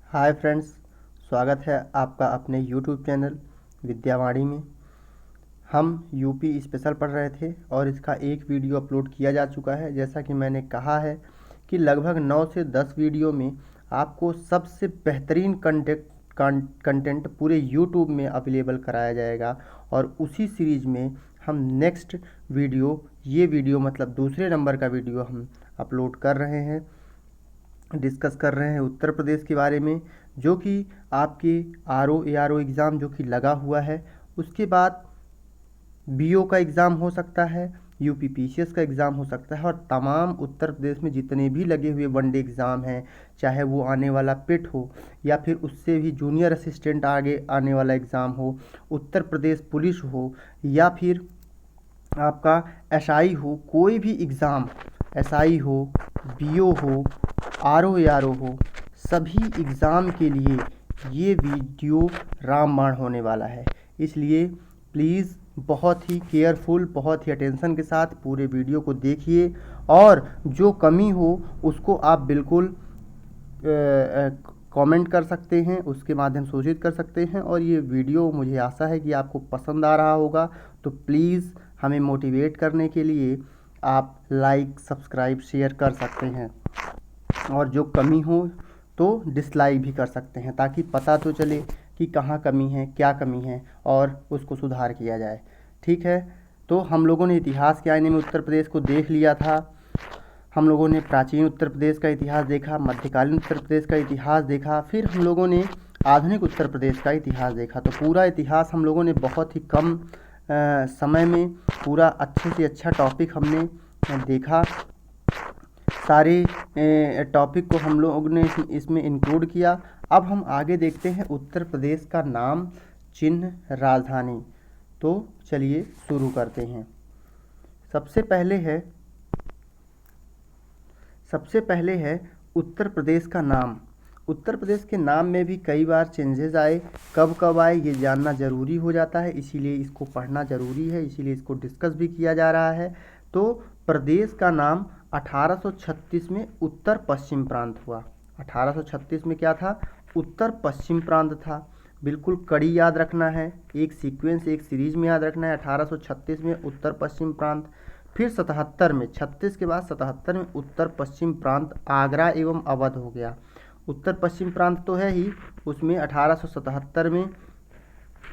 Hi friends, स्वागत है आपका अपने यूट्यूब चैनल विद्यावाणी में। हम यूपी स्पेशल पढ़ रहे थे और इसका एक वीडियो अपलोड किया जा चुका है। जैसा कि मैंने कहा है कि लगभग 9 से 10 वीडियो में आपको सबसे बेहतरीन कंटेंट पूरे यूट्यूब में अवेलेबल कराया जाएगा और उसी सीरीज में हम नेक्स्ट ये वीडियो मतलब दूसरे नंबर का वीडियो हम अपलोड कर रहे हैं, डिस्कस कर रहे हैं उत्तर प्रदेश के बारे में, जो कि आपके ARO एग्ज़ाम जो कि लगा हुआ है। उसके बाद BO का एग्ज़ाम हो सकता है, UP PCS का एग्ज़ाम हो सकता है और तमाम उत्तर प्रदेश में जितने भी लगे हुए वनडे एग्ज़ाम हैं, चाहे वो आने वाला पिट हो या फिर उससे भी जूनियर असिस्टेंट आगे आने वाला एग्ज़ाम हो, उत्तर प्रदेश पुलिस हो या फिर आपका SI हो, कोई भी एग्ज़ाम SI हो, BO हो, ARO हो, सभी एग्ज़ाम के लिए ये वीडियो रामबाण होने वाला है। इसलिए प्लीज़ बहुत ही केयरफुल, बहुत ही अटेंशन के साथ पूरे वीडियो को देखिए और जो कमी हो उसको आप बिल्कुल कमेंट कर सकते हैं, उसके माध्यम से सूचित कर सकते हैं। और ये वीडियो मुझे आशा है कि आपको पसंद आ रहा होगा, तो प्लीज़ हमें मोटिवेट करने के लिए आप लाइक, सब्सक्राइब, शेयर कर सकते हैं और जो कमी हो तो डिसलाइक भी कर सकते हैं, ताकि पता तो चले कि कहाँ कमी है, क्या कमी है और उसको सुधार किया जाए। ठीक है, तो हम लोगों ने इतिहास के आईने में उत्तर प्रदेश को देख लिया था। हम लोगों ने प्राचीन उत्तर प्रदेश का इतिहास देखा, मध्यकालीन उत्तर प्रदेश का इतिहास देखा, फिर हम लोगों ने आधुनिक उत्तर प्रदेश का इतिहास देखा। तो पूरा इतिहास हम लोगों ने बहुत ही कम समय में पूरा अच्छे से अच्छा टॉपिक हमने देखा। सारे टॉपिक को हम लोग ने इसमें इंक्लूड किया। अब हम आगे देखते हैं उत्तर प्रदेश का नाम, चिन्ह, राजधानी। तो चलिए शुरू करते हैं। सबसे पहले है उत्तर प्रदेश का नाम। उत्तर प्रदेश के नाम में भी कई बार चेंजेस आए, कब कब आए ये जानना ज़रूरी हो जाता है, इसीलिए इसको पढ़ना ज़रूरी है, इसीलिए इसको डिस्कस भी किया जा रहा है। तो प्रदेश का नाम 1836 में उत्तर पश्चिम प्रांत हुआ। 1836 में क्या था? उत्तर पश्चिम प्रांत था। बिल्कुल कड़ी याद रखना है, एक सीक्वेंस, एक सीरीज में याद रखना है। 1836 में उत्तर पश्चिम प्रांत, फिर 77 में, 36 के बाद 77 में उत्तर पश्चिम प्रांत आगरा एवं अवध हो गया। उत्तर पश्चिम प्रांत तो है ही, उसमें 1877 में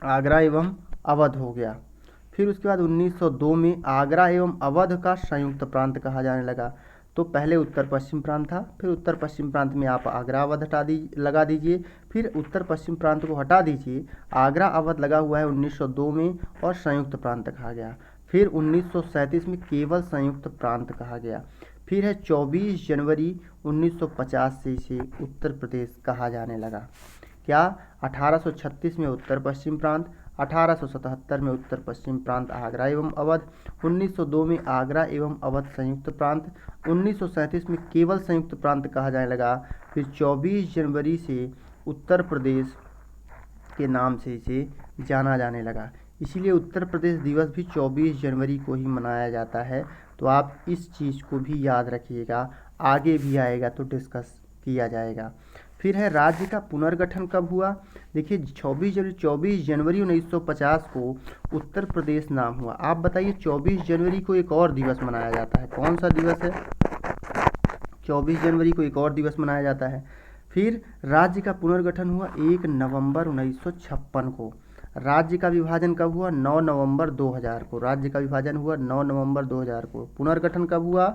आगरा एवं अवध हो गया। फिर उसके बाद 1902 में आगरा एवं अवध का संयुक्त प्रांत कहा जाने लगा। तो पहले उत्तर पश्चिम प्रांत था, फिर उत्तर पश्चिम प्रांत में आप आगरा अवध लगा दीजिए, फिर उत्तर पश्चिम प्रांत को हटा दीजिए, आगरा अवध लगा हुआ है 1902 में और संयुक्त प्रांत कहा गया। फिर 1937 में केवल संयुक्त प्रांत कहा गया। फिर है 24 जनवरी 1950 से इसे उत्तर प्रदेश कहा जाने लगा। क्या? 1836 में उत्तर पश्चिम प्रांत, 1877 में उत्तर पश्चिम प्रांत आगरा एवं अवध, 1902 में आगरा एवं अवध संयुक्त प्रांत, 1937 में केवल संयुक्त प्रांत कहा जाने लगा। फिर 24 जनवरी से उत्तर प्रदेश के नाम से इसे जाना जाने लगा। इसीलिए उत्तर प्रदेश दिवस भी 24 जनवरी को ही मनाया जाता है। तो आप इस चीज़ को भी याद रखिएगा, आगे भी आएगा तो डिस्कस किया जाएगा। फिर है राज्य का पुनर्गठन कब हुआ? देखिए 24 जनवरी 1950 को उत्तर प्रदेश नाम हुआ। आप बताइए 24 जनवरी को एक और दिवस मनाया जाता है, कौन सा दिवस है? 24 जनवरी को एक और दिवस मनाया जाता है। फिर राज्य का पुनर्गठन हुआ 1 नवंबर 1956 को। राज्य का विभाजन कब हुआ? 9 नवंबर 2000 को। राज्य का विभाजन हुआ 9 नवंबर 2000 को। पुनर्गठन कब हुआ?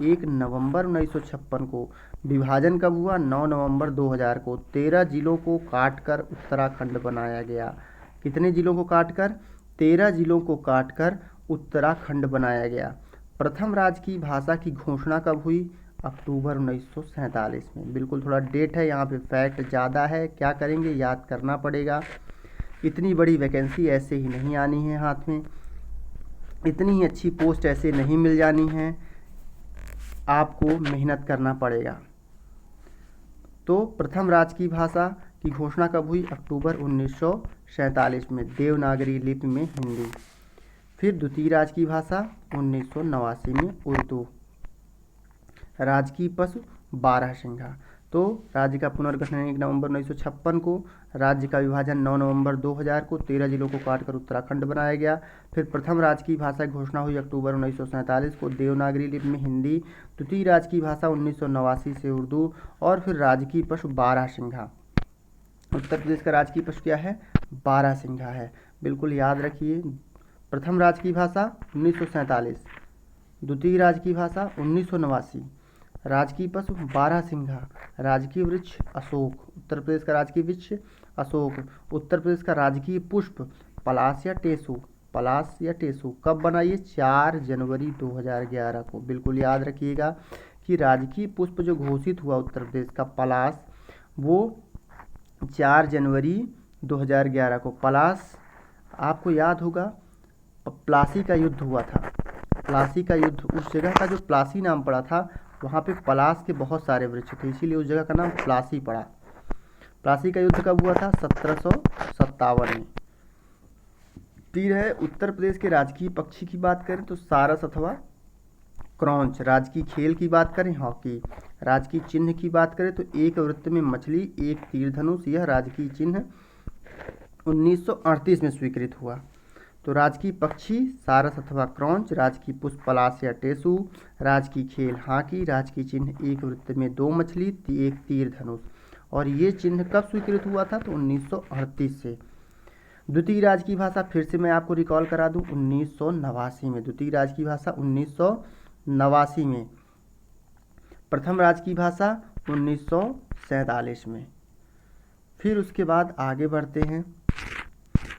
1 नवंबर 1956 को। विभाजन कब हुआ? 9 नवंबर 2000 को। 13 जिलों को काटकर उत्तराखंड बनाया गया। कितने जिलों को काटकर? 13 जिलों को काटकर उत्तराखंड बनाया गया। प्रथम राज्य की भाषा की घोषणा कब हुई? अक्टूबर 1947 में। बिल्कुल थोड़ा डेट है, यहाँ पे फैक्ट ज़्यादा है, क्या करेंगे, याद करना पड़ेगा। इतनी बड़ी वैकेंसी ऐसे ही नहीं आनी है हाथ में, इतनी ही अच्छी पोस्ट ऐसे नहीं मिल जानी है, आपको मेहनत करना पड़ेगा। तो प्रथम राज्य की भाषा की घोषणा कब हुई? अक्टूबर 1947 में, देवनागरी लिपि में हिंदी। फिर द्वितीय राज्य की भाषा 1989 में उर्दू। राजकीय पशु बारहसिंघा। तो राज्य का पुनर्गठन 1 नवंबर 1956 को, राज्य का विभाजन 9 नवंबर 2000 को, 13 जिलों को काटकर उत्तराखंड बनाया गया। फिर प्रथम राजकीय भाषा की घोषणा हुई अक्टूबर 1947 को, देवनागरी लिपि में हिंदी, द्वितीय राजकीय भाषा 1989 से उर्दू, और फिर राजकीय पशु बारहसिंघा। उत्तर प्रदेश का राजकीय पशु क्या है? बारहसिंघा है, बिल्कुल याद रखिए। प्रथम राजकीय भाषा 1947, द्वितीय राजकीय भाषा 1989, राजकीय पशु बारहसिंघा, राजकीय वृक्ष अशोक। उत्तर प्रदेश का राजकीय वृक्ष अशोक। उत्तर प्रदेश का राजकीय पुष्प पलाश या टेसू, पलाश या टेसू। कब बना ये? 4 जनवरी 2011 को। बिल्कुल याद रखिएगा कि राजकीय पुष्प जो घोषित हुआ उत्तर प्रदेश का पलाश, वो 4 जनवरी 2011 को। पलाश आपको याद होगा, प्लासी का युद्ध हुआ था। प्लासी का युद्ध, उस जगह का जो प्लासी नाम पड़ा था, वहाँ पे पलाश के बहुत सारे वृक्ष थे, इसीलिए उस जगह का नाम प्लासी पड़ा। प्लासी का युद्ध कब हुआ था? 1757 में। तीर है, उत्तर प्रदेश के राजकीय पक्षी की बात करें तो सारस अथवा क्रॉन्च। राजकीय खेल की बात करें हॉकी। राजकीय चिन्ह की बात करें तो एक वृत्त में मछली, एक तीर धनुष। यह राजकीय चिन्ह 1938 में स्वीकृत हुआ। तो राजकीय पक्षी सारस अथवा क्रॉन्च, राजकीय पुष्प पलाश या टेसू, राजकीय खेल हॉकी, राजकीय चिन्ह एक वृत्त में 2 मछली, एक तीर धनुष। और ये चिन्ह कब स्वीकृत हुआ था? तो 1938 से। द्वितीय राजकीय भाषा फिर से मैं आपको रिकॉल करा दूं, 1989 में। द्वितीय राजकीय भाषा 1989 में। प्रथम राजकीय भाषा 1947 में। फिर उसके बाद आगे बढ़ते हैं,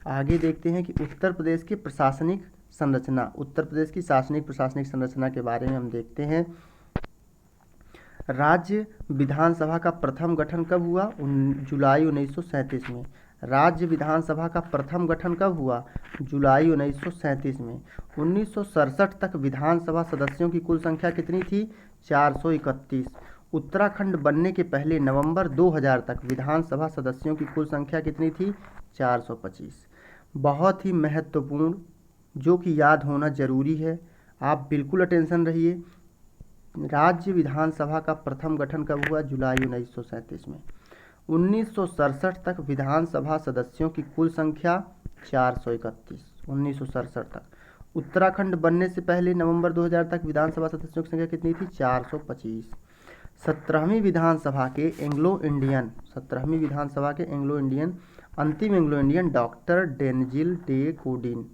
आगे देखते हैं कि उत्तर प्रदेश की प्रशासनिक संरचना, उत्तर प्रदेश की शासनिक प्रशासनिक संरचना के बारे में हम देखते हैं। राज्य विधानसभा का प्रथम गठन कब हुआ? जुलाई 1937 में। राज्य विधानसभा का प्रथम गठन कब हुआ? जुलाई 1937 में। 1967 तक विधानसभा सदस्यों की कुल संख्या कितनी थी? 431। उत्तराखंड बनने के पहले नवंबर 2000 तक विधानसभा सदस्यों की कुल संख्या कितनी थी? 425। बहुत ही महत्वपूर्ण, जो कि याद होना जरूरी है, आप बिल्कुल अटेंशन रहिए। राज्य विधानसभा का प्रथम गठन कब हुआ? जुलाई 1937 में। 1967 तक विधानसभा सदस्यों की कुल संख्या 431। 1967 तक। उत्तराखंड बनने से पहले नवंबर 2000 तक विधानसभा सदस्यों की संख्या कितनी थी? 425। 17वीं विधानसभा के एंग्लो इंडियन, 17वीं विधानसभा के एंग्लो इंडियन, अंतिम Anglo Indian doctor Denzil De Godin.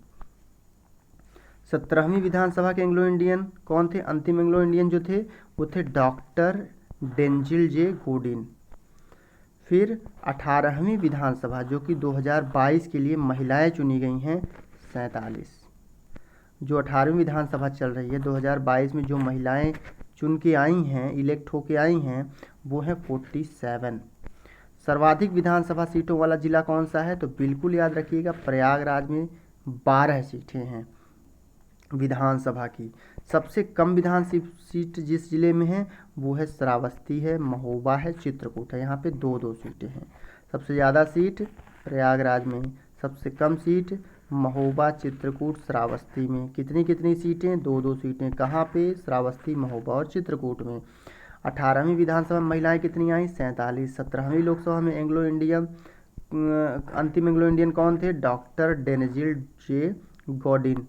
17वीं विधानसभा के एंग्लो इंडियन कौन थे? अंतिम एंग्लो इंडियन जो थे वो थे डॉक्टर डेनजिल जे गोडिन। फिर 18वीं विधानसभा जो कि 2022 के लिए महिलाएं चुनी गई हैं 47। जो 18वीं विधानसभा चल रही है 2022 में, जो महिलाएं चुन के आई हैं, इलेक्ट होके आई हैं, वो है 47। सर्वाधिक विधानसभा सीटों वाला जिला कौन सा है? तो बिल्कुल याद रखिएगा, प्रयागराज में 12 सीटें हैं विधानसभा की। सबसे कम विधानसभा सीट जिस जिले में है वो है श्रावस्ती है, महोबा है, चित्रकूट है। यहाँ पे 2-2 सीटें हैं। सबसे ज़्यादा सीट प्रयागराज में, सबसे कम सीट महोबा, चित्रकूट, श्रावस्ती में। कितनी कितनी सीटें? 2-2 सीटें। कहाँ पे? श्रावस्ती, महोबा और चित्रकूट में। 18वीं विधानसभा में महिलाएं कितनी आई? 47। 17वीं लोकसभा में एंग्लो इंडियन, अंतिम एंग्लो इंडियन कौन थे? डॉक्टर डेनजिल जे गॉडिन।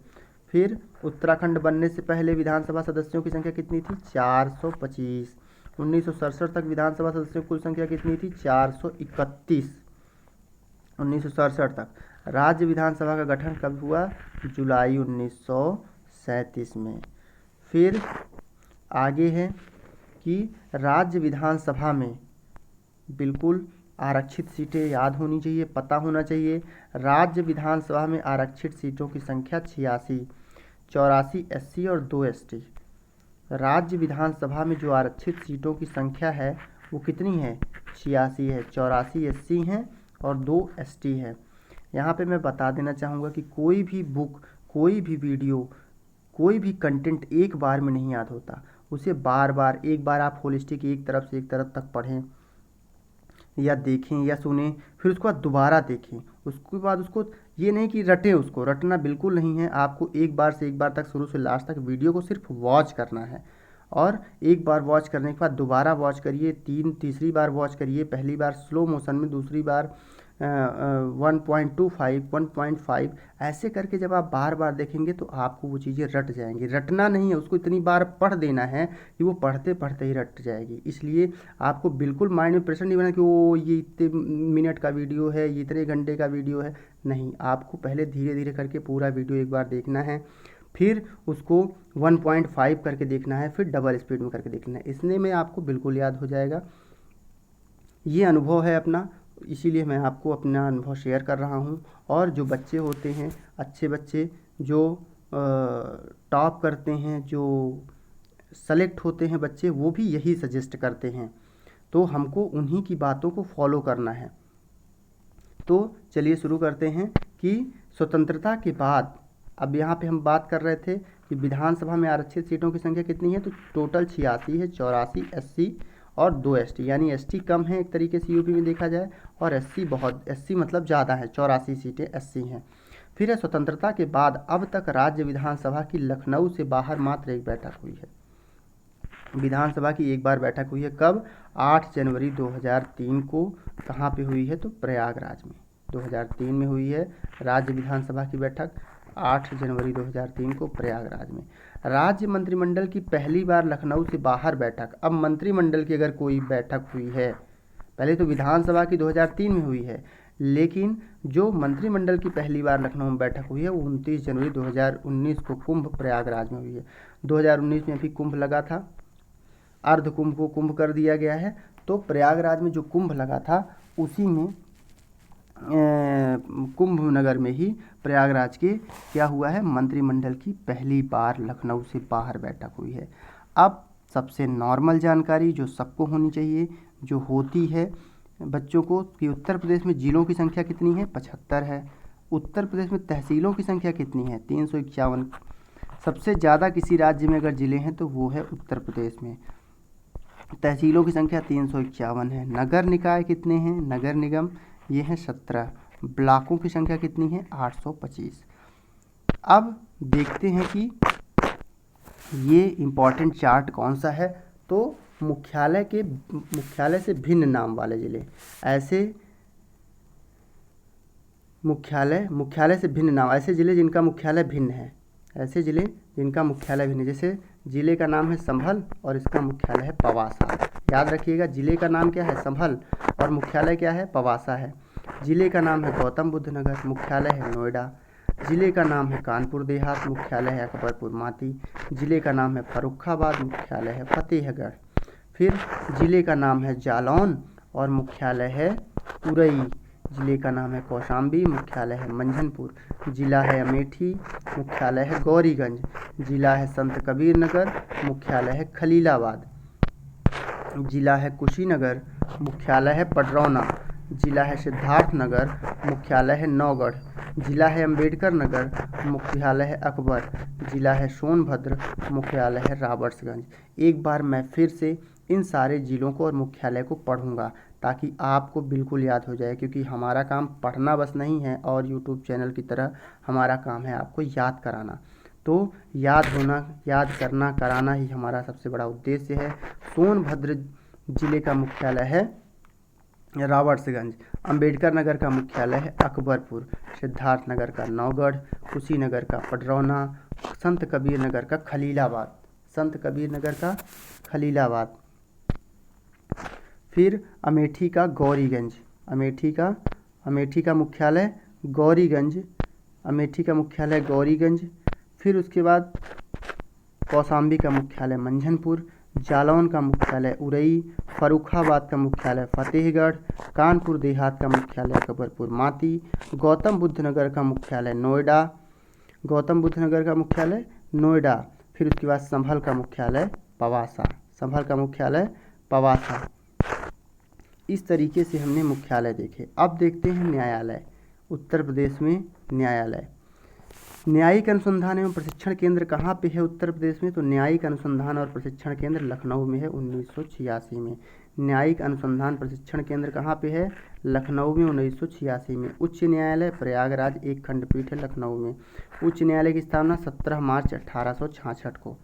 फिर उत्तराखंड बनने से पहले विधानसभा सदस्यों की संख्या कितनी थी? 425। 1967 तक विधानसभा सदस्यों की कुल संख्या कितनी थी? 431। 1967 तक। राज्य विधानसभा का गठन कब हुआ? जुलाई 1937 में। फिर आगे है कि राज्य विधानसभा में बिल्कुल आरक्षित सीटें याद होनी चाहिए, पता होना चाहिए। राज्य विधानसभा में आरक्षित सीटों की संख्या 86, 84 SC और 2 ST। राज्य विधानसभा में जो आरक्षित सीटों की संख्या है वो कितनी है? 86 है, 84 SC हैं और 2 ST है। यहाँ पे मैं बता देना चाहूँगा कि कोई भी बुक, कोई भी वीडियो, कोई भी कंटेंट एक बार में नहीं याद होता। उसे बार बार, एक बार आप होलिस्टिक एक तरफ से एक तरफ तक पढ़ें या देखें या सुनें, फिर उसके बाद दोबारा देखें, उसके बाद उसको ये नहीं कि रटें, उसको रटना बिल्कुल नहीं है। आपको एक बार से एक बार तक, शुरू से लास्ट तक वीडियो को सिर्फ वॉच करना है और एक बार वॉच करने के बाद दोबारा वॉच करिए, तीसरी बार वॉच करिए, पहली बार स्लो मोशन में, दूसरी बार 1.25, 1.5, ऐसे करके जब आप बार बार देखेंगे तो आपको वो चीज़ें रट जाएंगी। रटना नहीं है, उसको इतनी बार पढ़ देना है कि वो पढ़ते पढ़ते ही रट जाएगी। इसलिए आपको बिल्कुल माइंड में प्रेशर नहीं बना कि वो ये इतने मिनट का वीडियो है, ये इतने घंटे का वीडियो है। नहीं, आपको पहले धीरे धीरे करके पूरा वीडियो एक बार देखना है, फिर उसको 1.5 करके देखना है, फिर डबल स्पीड में करके देखना है। इसने में आपको बिल्कुल याद हो जाएगा। ये अनुभव है अपना, इसीलिए मैं आपको अपना अनुभव शेयर कर रहा हूँ। और जो बच्चे होते हैं, अच्छे बच्चे जो टॉप करते हैं, जो सेलेक्ट होते हैं बच्चे, वो भी यही सजेस्ट करते हैं। तो हमको उन्हीं की बातों को फॉलो करना है। तो चलिए शुरू करते हैं कि स्वतंत्रता के बाद, अब यहाँ पे हम बात कर रहे थे कि विधानसभा में आरक्षित सीटों की संख्या कितनी है, तो टोटल 86 है। 84 SC और 2 ST, यानी ST कम है एक तरीके से यूपी में देखा जाए, और SC मतलब ज़्यादा है, 84 सीटें SC हैं। फिर है स्वतंत्रता के बाद अब तक राज्य विधानसभा की लखनऊ से बाहर मात्र एक बैठक हुई है। विधानसभा की एक बार बैठक हुई है, कब? 8 जनवरी 2003 को। कहाँ पे हुई है? तो प्रयागराज में 2003 में हुई है राज्य विधानसभा की बैठक, 8 जनवरी 2003 को प्रयागराज में। राज्य मंत्रिमंडल की पहली बार लखनऊ से बाहर बैठक। अब मंत्रिमंडल की अगर कोई बैठक हुई है, पहले तो विधानसभा की 2003 में हुई है, लेकिन जो मंत्रिमंडल की पहली बार लखनऊ में बैठक हुई है वो 29 जनवरी 2019 को कुंभ प्रयागराज में हुई है। 2019 में भी कुंभ लगा था, अर्ध कुंभ को कुंभ कर दिया गया है। तो प्रयागराज में जो कुंभ लगा था उसी में कुंभ नगर में ही प्रयागराज के क्या हुआ है, मंत्रिमंडल की पहली बार लखनऊ से बाहर बैठक हुई है। अब सबसे नॉर्मल जानकारी जो सबको होनी चाहिए, जो होती है बच्चों को, कि उत्तर प्रदेश में जिलों की संख्या कितनी है? 75 है। उत्तर प्रदेश में तहसीलों की संख्या कितनी है? 351। सबसे ज़्यादा किसी राज्य में अगर ज़िले हैं तो वो है उत्तर प्रदेश में। तहसीलों की संख्या 351 है। नगर निकाय कितने हैं? नगर निगम ये हैं 17। ब्लॉकों की संख्या कितनी है? 825। अब देखते हैं कि ये इम्पॉर्टेंट चार्ट कौन सा है। तो मुख्यालय से भिन्न नाम वाले ज़िले, ऐसे मुख्यालय से भिन्न नाम, ऐसे ज़िले जिनका मुख्यालय भिन्न है, ऐसे ज़िले जिनका मुख्यालय भिन्न है। जैसे ज़िले का नाम है संभल और इसका मुख्यालय है पवासा। याद रखिएगा, ज़िले का नाम क्या है? संभल, और मुख्यालय क्या है? पवासा है। ज़िले का नाम है गौतम बुद्ध नगर, मुख्यालय है नोएडा। ज़िले का नाम है कानपुर देहात, मुख्यालय है अकबरपुर माती। ज़िले का नाम है फर्रुखाबाद, मुख्यालय है फतेहगढ़। फिर ज़िले का नाम है जालौन और मुख्यालय है उरई। ज़िले का नाम है कौशाम्बी, मुख्यालय है मंझनपुर। ज़िला है अमेठी, मुख्यालय है गौरीगंज। ज़िला है संत कबीर नगर, मुख्यालय है खलीलाबाद। ज़िला है कुशीनगर, मुख्यालय है पडरौना। ज़िला है सिद्धार्थनगर, मुख्यालय है नौगढ़। ज़िला है अम्बेडकर नगर, मुख्यालय है अकबर। ज़िला है सोनभद्र, मुख्यालय है रॉबर्ट्सगंज। एक बार मैं फिर से इन सारे ज़िलों को और मुख्यालय को पढ़ूंगा ताकि आपको बिल्कुल याद हो जाए, क्योंकि हमारा काम पढ़ना बस नहीं है और यूट्यूब चैनल की तरह हमारा काम है आपको याद कराना। तो याद करना, कराना ही हमारा सबसे बड़ा उद्देश्य है। सोनभद्र ज़िले का मुख्यालय है रॉबर्ट्सगंज, अम्बेडकर नगर का मुख्यालय है अकबरपुर, सिद्धार्थनगर का नौगढ़, कुशीनगर का पडरौना, संत कबीर नगर का खलीलाबाद, फिर अमेठी का गौरीगंज, अमेठी का मुख्यालय गौरीगंज। फिर उसके बाद कौशाम्बी का मुख्यालय मंझनपुर, जालौन का मुख्यालय उरई, फर्रुखाबाद का मुख्यालय फतेहगढ़, कानपुर देहात का मुख्यालय अकबरपुर माती, गौतम बुद्ध नगर का मुख्यालय नोएडा। फिर उसके बाद संभल का मुख्यालय पवासा। इस तरीके से हमने मुख्यालय देखे। अब देखते हैं न्यायालय। उत्तर प्रदेश में न्यायिक अनुसंधान एवं प्रशिक्षण केंद्र कहाँ पे है उत्तर प्रदेश में? तो न्यायिक अनुसंधान और प्रशिक्षण केंद्र लखनऊ में है 1986 में। न्यायिक अनुसंधान प्रशिक्षण केंद्र कहाँ पे है? लखनऊ में 1986 में। उच्च न्यायालय प्रयागराज एक खंडपीठ है लखनऊ में। उच्च न्यायालय की स्थापना 17 मार्च 1866 को।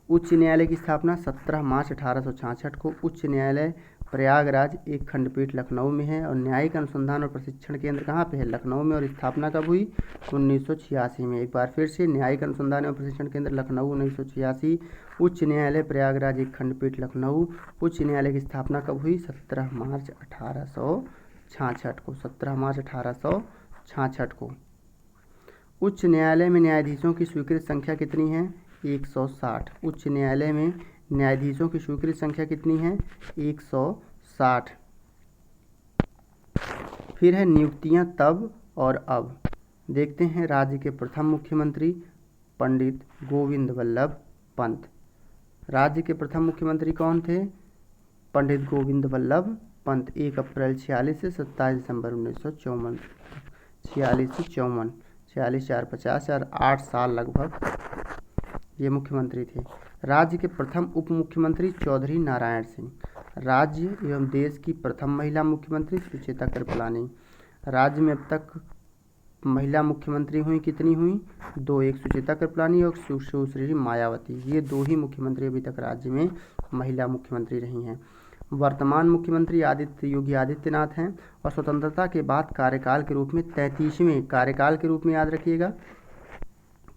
उच्च न्यायालय की स्थापना 17 मार्च 1866 को उच्च न्यायालय प्रयागराज एक खंडपीठ लखनऊ में है। और न्यायिक अनुसंधान और प्रशिक्षण केंद्र कहाँ पे है? लखनऊ में। और स्थापना कब हुई? 1986 में। एक बार फिर से, न्यायिक अनुसंधान एवं प्रशिक्षण केंद्र लखनऊ 1986, उच्च न्यायालय प्रयागराज एक खंडपीठ लखनऊ। उच्च न्यायालय की स्थापना कब हुई? 17 मार्च 1866 को। 17 मार्च 1866 को। उच्च न्यायालय में न्यायाधीशों की स्वीकृत संख्या कितनी है? 160। उच्च न्यायालय में न्यायाधीशों की स्वीकृत संख्या कितनी है? 160। फिर है नियुक्तियां तब और अब। देखते हैं। राज्य के प्रथम मुख्यमंत्री पंडित गोविंद वल्लभ पंत। राज्य के प्रथम मुख्यमंत्री कौन थे? पंडित गोविंद वल्लभ पंत। 1 अप्रैल 46 से 27 दिसंबर 1954। 46 से 54, 46 4 50 और 8 साल लगभग ये मुख्यमंत्री थे। राज्य के प्रथम उप मुख्यमंत्री चौधरी नारायण सिंह। राज्य एवं देश की प्रथम महिला मुख्यमंत्री सुचेता कृपलानी। राज्य में अब तक महिला मुख्यमंत्री हुई, कितनी हुई? 2, एक सुचेता कृपलानी और सुश्री मायावती। ये 2 ही मुख्यमंत्री अभी तक राज्य में महिला मुख्यमंत्री रही हैं। वर्तमान मुख्यमंत्री योगी आदित्यनाथ हैं। और स्वतंत्रता के बाद कार्यकाल के रूप में 33वें कार्यकाल के रूप में याद रखिएगा,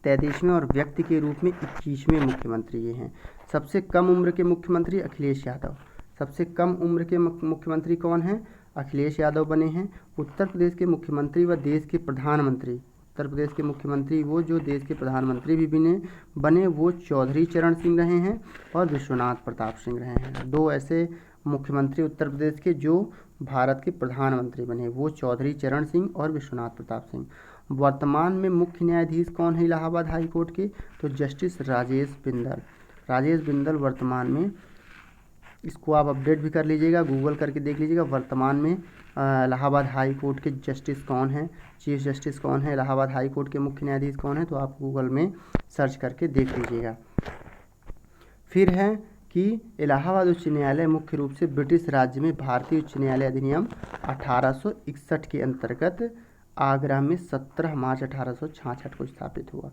33वें, और व्यक्ति के रूप में 21वें मुख्यमंत्री ये हैं। सबसे कम उम्र के मुख्यमंत्री अखिलेश यादव। सबसे कम उम्र के मुख्यमंत्री कौन हैं? अखिलेश यादव बने हैं। उत्तर प्रदेश के मुख्यमंत्री व देश के प्रधानमंत्री, उत्तर प्रदेश के मुख्यमंत्री वो जो देश के प्रधानमंत्री भी बने वो चौधरी चरण सिंह रहे हैं और विश्वनाथ प्रताप सिंह रहे हैं। 2 ऐसे मुख्यमंत्री उत्तर प्रदेश के जो भारत के प्रधानमंत्री बने, वो चौधरी चरण सिंह और विश्वनाथ प्रताप सिंह। वर्तमान में मुख्य न्यायाधीश कौन है इलाहाबाद हाई कोर्ट के? तो जस्टिस राजेश बिंदल। राजेश बिंदल वर्तमान में, इसको आप अपडेट भी कर लीजिएगा, गूगल करके देख लीजिएगा वर्तमान में इलाहाबाद हाई कोर्ट के जस्टिस कौन हैं, चीफ जस्टिस कौन है, इलाहाबाद हाई कोर्ट के मुख्य न्यायाधीश कौन है, तो आप गूगल में सर्च करके देख लीजिएगा। फिर है कि इलाहाबाद उच्च न्यायालय मुख्य रूप से ब्रिटिश राज्य में भारतीय उच्च न्यायालय अधिनियम 1861 के अंतर्गत आगरा में 17 मार्च 1866 को स्थापित हुआ।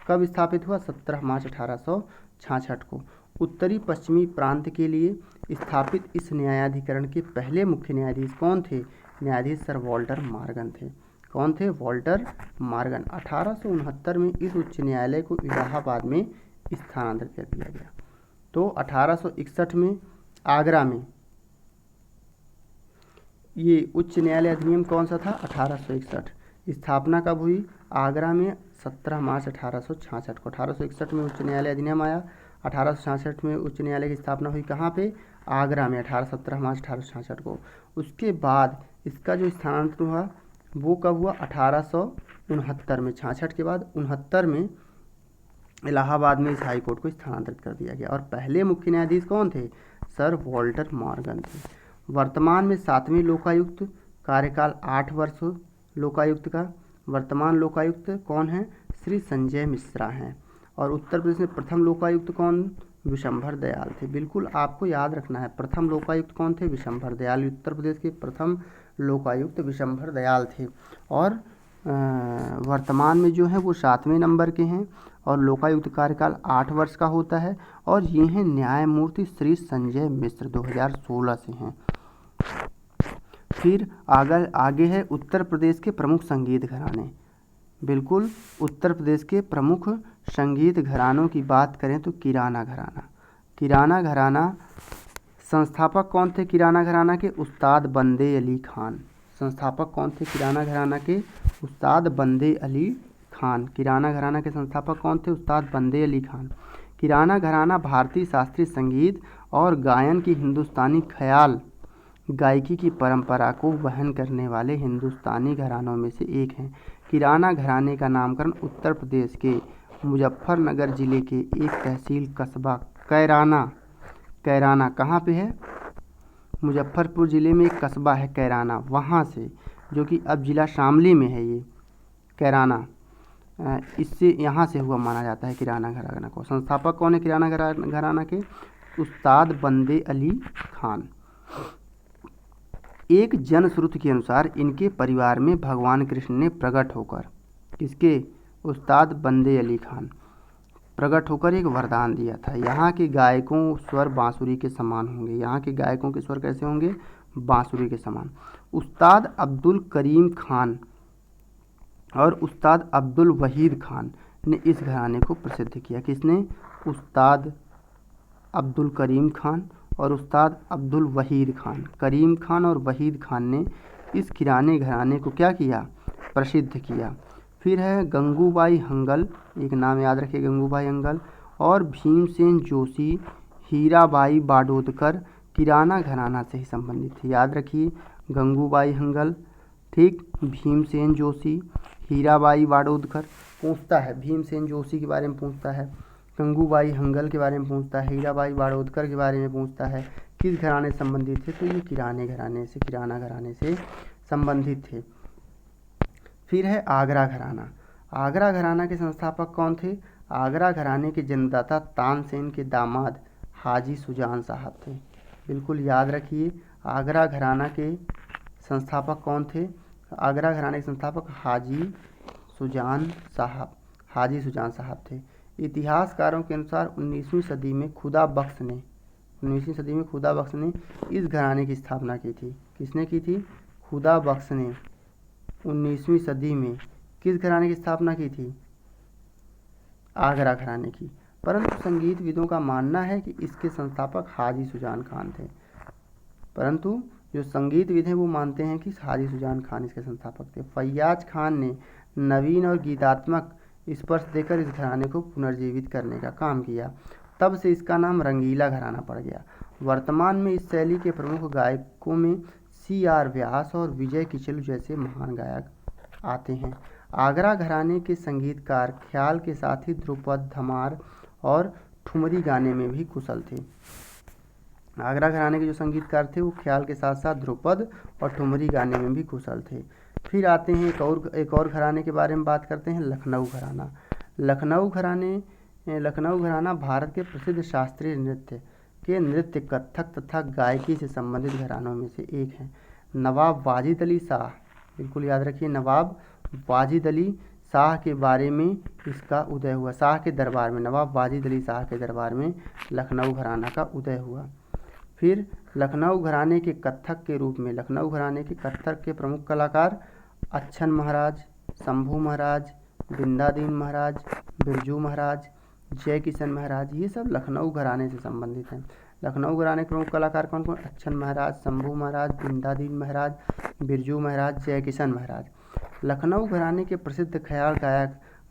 कब स्थापित हुआ? 17 मार्च 1866 को। उत्तरी पश्चिमी प्रांत के लिए स्थापित इस न्यायाधिकरण के पहले मुख्य न्यायाधीश कौन थे? न्यायाधीश सर वॉल्टर मॉर्गन थे। कौन थे? Walter Morgan. 1869 में इस उच्च न्यायालय को इलाहाबाद में स्थानांतरित कर दिया गया। तो 1861 में आगरा में ये उच्च न्यायालय अधिनियम कौन सा था? 1861। स्थापना कब हुई? आगरा में 17 मार्च 1866 को। 1861 में उच्च न्यायालय अधिनियम आया। 1866 में उच्च न्यायालय की स्थापना हुई कहाँ पे? आगरा में 17 मार्च 1866 को। उसके बाद इसका जो स्थानांतरण हुआ वो कब हुआ? 1869 में। 66 के बाद 69 में इलाहाबाद में इस हाई कोर्ट को स्थानांतरित कर दिया गया। और पहले मुख्य न्यायाधीश कौन थे? सर वॉल्टर मॉर्गन थे। वर्तमान में 7वें लोकायुक्त, कार्यकाल 8 वर्ष लोकायुक्त का। वर्तमान लोकायुक्त कौन है? श्री संजय मिश्रा हैं। और उत्तर प्रदेश में प्रथम लोकायुक्त कौन? विशंभर दयाल थे। बिल्कुल आपको याद रखना है, प्रथम लोकायुक्त कौन थे? विशंभर दयाल। उत्तर प्रदेश के प्रथम लोकायुक्त विशंभर दयाल थे। और वर्तमान में जो है वो 7वें नंबर के हैं। और लोकायुक्त कार्यकाल 8 वर्ष का होता है। और ये हैं न्यायमूर्ति श्री संजय मिश्र, 2016 से हैं। फिर आगे है उत्तर प्रदेश के प्रमुख संगीत घराने। बिल्कुल उत्तर प्रदेश के प्रमुख संगीत घरानों की बात करें तो किराना घराना। किराना घराना संस्थापक कौन थे? किराना घराना के उस्ताद बंदे अली खान। संस्थापक कौन थे किराना घराना के? उस्ताद बंदे अली खान। किराना घराना के संस्थापक कौन थे? उस्ताद बंदे अली खान। किराना घराना भारतीय शास्त्रीय संगीत और गायन की हिंदुस्तानी ख्याल गायकी की परंपरा को वहन करने वाले हिंदुस्तानी घरानों में से एक हैं। किराना घराने का नामकरण उत्तर प्रदेश के मुजफ्फरनगर जिले के एक तहसील कस्बा कैराना कहाँ पे है? मुजफ्फरपुर जिले में एक कस्बा है कैराना, वहाँ से, जो कि अब जिला शामली में है ये कैराना, इससे यहाँ से हुआ माना जाता है किराना घराना को। संस्थापक कौन है किराना घराना के? उस्ताद बंदे अली खान। एक जनश्रुति के अनुसार इनके परिवार में भगवान कृष्ण ने प्रकट होकर, किसके? उस्ताद बंदे अली खान प्रकट होकर एक वरदान दिया था। यहाँ के गायकों स्वर बांसुरी के समान होंगे। यहाँ के गायकों के स्वर कैसे होंगे? बांसुरी के समान। उस्ताद अब्दुल करीम खान और उस्ताद अब्दुल वहीद खान ने इस घराने को प्रसिद्ध किया। किसने? उस्ताद अब्दुल करीम खान और उस्ताद अब्दुल वहीद खान। करीम खान और वहीद खान ने इस किराने घराने को क्या किया? प्रसिद्ध किया। फिर है गंगूबाई हंगल, एक नाम याद रखिए, गंगूबाई हंगल और भीमसेन जोशी, हीराबाई बाडोदकर किराना घराना से ही संबंधित थे। याद रखिए, गंगूबाई हंगल, ठीक, भीमसेन जोशी, हीराबाई बाडोदकर। पूछता है भीमसेन जोशी के बारे में, पूछता है गंगूबाई हंगल के बारे में, पूछता है हीराबाई बाडोदकर के बारे में, पूछता है किस घराने से संबंधित थे? तो ये किराना घराने से संबंधित थे। फिर है आगरा घराना। आगरा घराना के संस्थापक कौन थे? आगरा घराने के जन्मदाता तानसेन के दामाद हाजी सुजान साहब थे। बिल्कुल याद रखिए, आगरा घराना के संस्थापक कौन थे? आगरा घराने के संस्थापक हाजी सुजान साहब थे। इतिहासकारों के अनुसार 19वीं सदी में खुदा बख्श ने इस घराने की स्थापना की थी। किसने की थी? खुदा बख्श ने 19वीं सदी में किस घराने की स्थापना की थी? आगरा घराने की। परंतु संगीतविदों का मानना है कि इसके संस्थापक हाजी सुजान खान थे। परंतु जो संगीतविद हैं वो मानते हैं कि हाजी सुजान खान इसके संस्थापक थे। फैयाज खान ने नवीन और गीतात्मक स्पर्श देकर इस घराने को पुनर्जीवित करने का काम किया। तब से इसका नाम रंगीला घराना पड़ गया। वर्तमान में इस शैली के प्रमुख गायकों में C.R. व्यास और विजय किचलू जैसे महान गायक आते हैं। आगरा घराने के संगीतकार ख्याल के साथ ही ध्रुपद, धमार और ठुमरी गाने में भी कुशल थे। आगरा घराने के जो संगीतकार थे वो ख्याल के साथ साथ ध्रुपद और ठुमरी गाने में भी कुशल थे। फिर आते हैं एक और घराने के बारे में बात करते हैं, लखनऊ घराना। लखनऊ घराना भारत के प्रसिद्ध शास्त्रीय नृत्य कथक तथा गायकी से संबंधित घरानों में से एक है। नवाब वाजिद अली शाह, बिल्कुल याद रखिए, नवाब वाजिद अली शाह के बारे में इसका उदय हुआ। नवाब वाजिद अली शाह के दरबार में लखनऊ घराना का उदय हुआ। फिर लखनऊ घराने के कथक के प्रमुख कलाकार अच्छन महाराज, शंभू महाराज, बिंदादीन महाराज, बिरजू महाराज, जय किशन महाराज, ये सब लखनऊ घराने से संबंधित हैं। लखनऊ घराने के प्रमुख कलाकार कौन कौन? अच्छन महाराज, शंभू महाराज, बिंदादीन महाराज, बिरजू महाराज, जय किशन महाराज। लखनऊ घराने के प्रसिद्ध ख्याल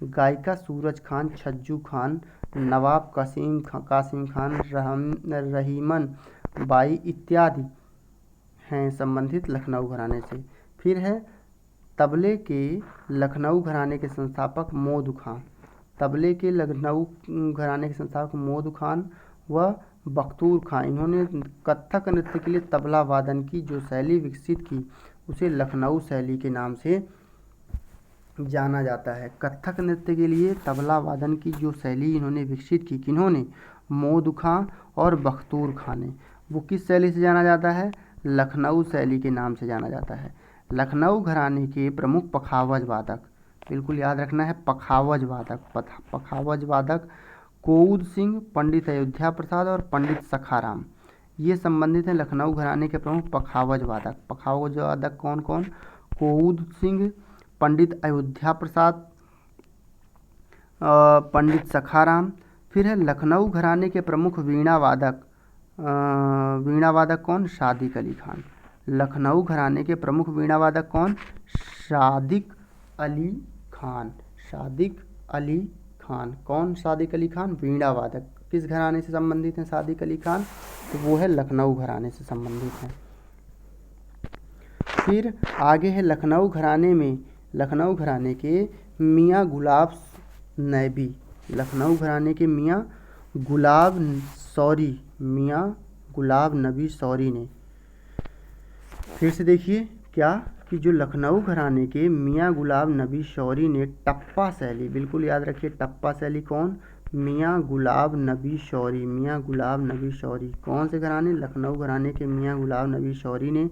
गायिका सूरज खान, छज्जू खान, नवाब कासिम खान, रहीमन बाई इत्यादि हैं संबंधित लखनऊ घराने से। फिर है तबले के लखनऊ घराने के संस्थापक मोदू खान व बख्तूर खान। इन्होंने कथक नृत्य के लिए तबला वादन की जो शैली विकसित की उसे लखनऊ शैली के नाम से जाना जाता है। कथक नृत्य के लिए तबला वादन की जो शैली इन्होंने विकसित की, किन्होंने? मोदू खां और बख्तूर खान ने। वो किस शैली से जाना जाता है? लखनऊ शैली के नाम से जाना जाता है। लखनऊ घराने के प्रमुख पखावज वादक, बिल्कुल याद रखना है, पखावज वादक कोऊद सिंह, पंडित अयोध्या प्रसाद और पंडित सखाराम, ये संबंधित हैं लखनऊ घराने के प्रमुख पखावज वादक कौन कौन? कोऊद सिंह, पंडित अयोध्या प्रसाद, पंडित सखाराम। फिर है लखनऊ घराने के प्रमुख वीणा वादक कौन? सादिक अली खान। लखनऊ घराने के प्रमुख वीणा वादक कौन? सादिक अली खान। कौन? सादिक अली खान, वीणा वादक। किस घराने से संबंधित हैं सादिक अली खान? तो वो है लखनऊ घराने से संबंधित हैं। फिर आगे है लखनऊ घराने के मियाँ गुलाब नबी सौरी ने। फिर से देखिए क्या कि जो लखनऊ घराने के मियाँ गुलाब नबी शौरी ने टप्पा शैली, बिल्कुल याद रखिए, टप्पा शैली कौन? मियाँ गुलाब नबी शौरी। कौन से घराने? लखनऊ घराने के मियाँ गुलाब नबी शौरी ने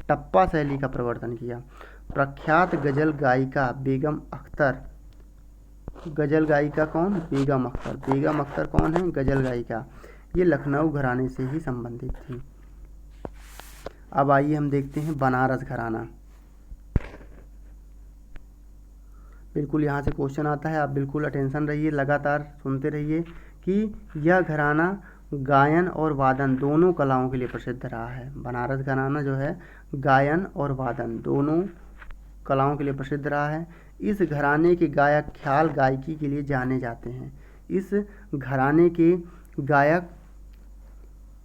टप्पा शैली का प्रवर्तन किया। प्रख्यात गज़ल गायिका बेगम अख्तर गज़ल गायिका कौन? बेगम अख्तर। बेगम अख्तर कौन है? गज़ल गायिका। ये लखनऊ घराने से ही संबंधित थी। अब आइए हम देखते हैं बनारस घराना। बिल्कुल यहाँ से क्वेश्चन आता है, आप बिल्कुल अटेंशन रहिए, लगातार सुनते रहिए कि यह घराना गायन और वादन दोनों कलाओं के लिए प्रसिद्ध रहा है। बनारस घराना जो है गायन और वादन दोनों कलाओं के लिए प्रसिद्ध रहा है। इस घराने के गायक ख्याल गायकी के लिए जाने जाते हैं। इस घराने के गायक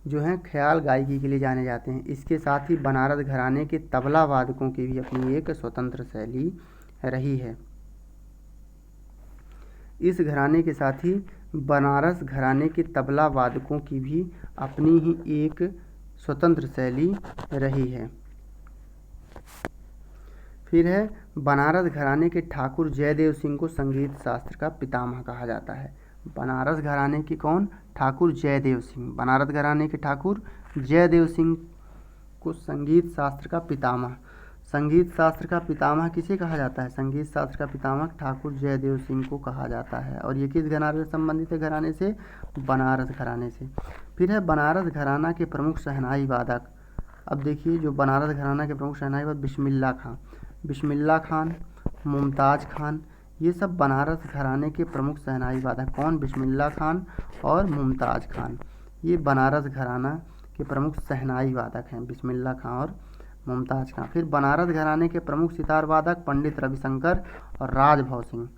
जो हैं ख्याल गायकी के लिए जाने जाते हैं। इसके साथ ही बनारस घराने के तबला वादकों की भी अपनी एक स्वतंत्र शैली रही है। इस घराने के साथ ही बनारस घराने के तबला वादकों की भी अपनी ही एक स्वतंत्र शैली रही है। फिर है बनारस घराने के ठाकुर जयदेव सिंह को संगीत शास्त्र का पितामह कहा जाता है। बनारस घराने के कौन? ठाकुर जयदेव सिंह। बनारस घराने के ठाकुर जयदेव सिंह को संगीत शास्त्र का पितामह। संगीत शास्त्र का पितामह किसे कहा जाता है? संगीत शास्त्र का पितामह ठाकुर जयदेव सिंह को कहा जाता है। और ये किस घराने से संबंधित है? घराने से बनारस घराने से। फिर है बनारस घराना के प्रमुख शहनाई वादक। अब देखिए जो बनारस घराना के प्रमुख शहनाई वादक बिस्मिल्लाह खां, बिस्मिल्लाह खान, मुमताज़ खान, ये सब बनारस घराने के प्रमुख शहनाई वादक। कौन? बिस्मिल्लाह खान और मुमताज़ खान। ये बनारस घराना के प्रमुख शहनाई वादक हैं, बिस्मिल्लाह खां और मुमताज़ खां। फिर बनारस घराने के प्रमुख सितार वादक पंडित रविशंकर और राजभव सिंह।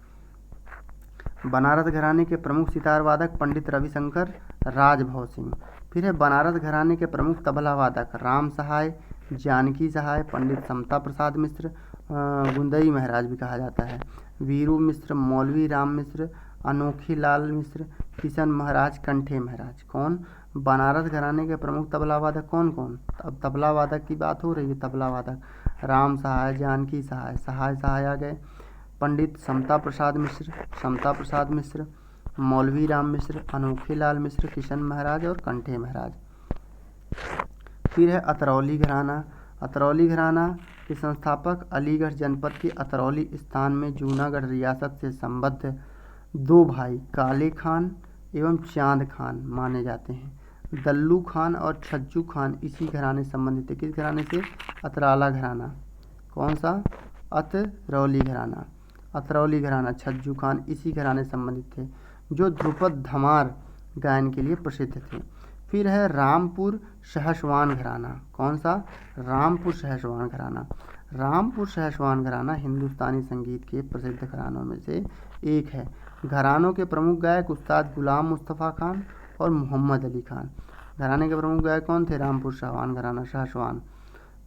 बनारस घराने के प्रमुख सितार वादक पंडित रविशंकर, राजभव सिंह। फिर है बनारस घराने के प्रमुख तबला वादक राम सहाय, जानकी सहाय, पंडित समता प्रसाद मिश्र, गुंदई महाराज भी कहा जाता है, वीरू मिश्र, मौलवी राम मिश्र, अनोखी लाल मिश्र, किशन महाराज, कंठे महाराज। कौन? बनारस घराने के प्रमुख तबला वादक कौन कौन? अब तबला वादक की बात हो रही है। तबला वादक राम सहाय, जानकी सहाय, सहाय आ गए, पंडित समता प्रसाद मिश्र, समता प्रसाद मिश्र, मौलवी राम मिश्र, अनोखे लाल मिश्र, किशन महाराज और कंठे महाराज। फिर है अतरौली घराना। अतरौली घराना के संस्थापक अलीगढ़ जनपद के अतरौली स्थान में जूनागढ़ रियासत से संबद्ध दो भाई काले खान एवं चांद खान माने जाते हैं। दल्लू खान और छज्जू खान इसी घराने से संबंधित है। किस घराने से? अतराला घराना। कौन सा? अतरौली घराना। अतरौली घराना, छज्जू खान इसी घराने से संबंधित थे, जो ध्रुपद धमार गायन के लिए प्रसिद्ध थे। फिर है रामपुर सहसवान घराना। कौन सा? रामपुर सहसवान घराना। रामपुर सहसवान घराना हिंदुस्तानी संगीत के प्रसिद्ध घरानों में से एक है। घरानों के प्रमुख गायक उस्ताद गुलाम मुस्तफ़ा खान और मोहम्मद अली खान। घराने के प्रमुख गायक कौन थे? रामपुर सहसवान घराना, सहसवान